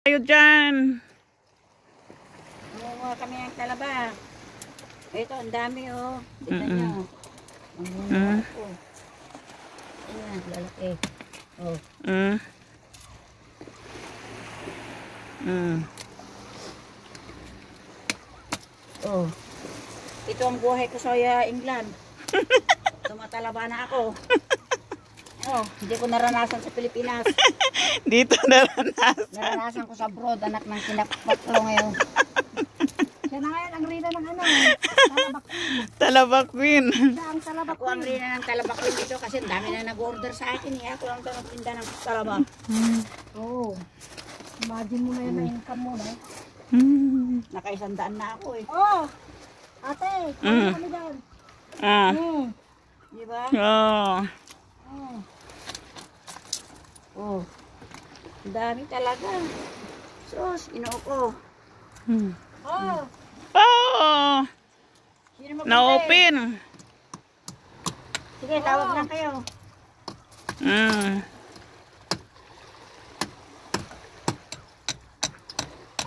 Tayo dyan. Nangunguha kami ng talaba. Ito, ang dami oh. Tignan nyo. Nangunguha ako. Ayan, lalaki. Oh. Oh. Ito ang buhay ko sa England. Tumatalaba na ako. Oh, hindi ko naranasan sa Pilipinas. Dito naranasan. Naranasan ko sa abroad, anak ng kinapatlo ngayon. Siya na ngayon ang rina ng ano, Talabakwin. Siya ang talabakwin. Ako ang rina ng talabakwin dito kasi ang dami na nag-order sa akin. Ako lang ito nagtinda ng talaba. Oh. Imagine mo na yun na income mo, no? Naka-100 na ako eh. Oh! Ate, kami dyan. Diba? Oh. Oh. Ang dami talaga. Sus, inuo ko. Oh. Oh. Na-open. Sige, tawag lang kayo.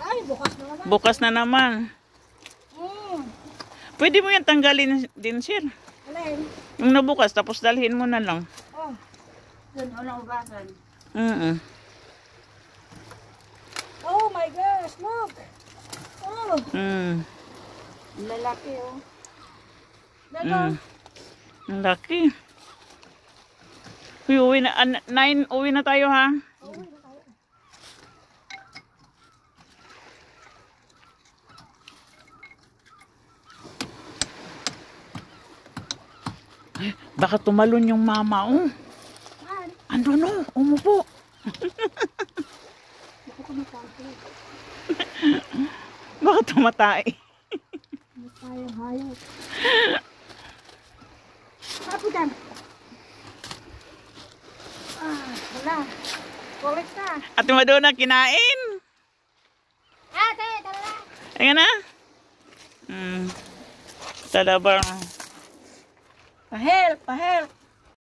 Ay, bukas na naman. Bukas na naman. Pwede mo yan tanggalin din, sir. Alin? Yung nabukas, tapos dalhin mo na lang. Oh. Doon, walang ugasan. Oh my gosh, look! Oh! Lalaki oh. Ang laki. Uwi na, 9, uwi na tayo ha. Uwi na tayo. Baka tumalon yung mama oh. Ando no, umupo. Baka tumatay. Tayo hayop. Hapo dyan. Wala. Correct na. Ate Madonna, kinain. Ate, tara. Ayan na. Talabang. Pa-help, pa-help.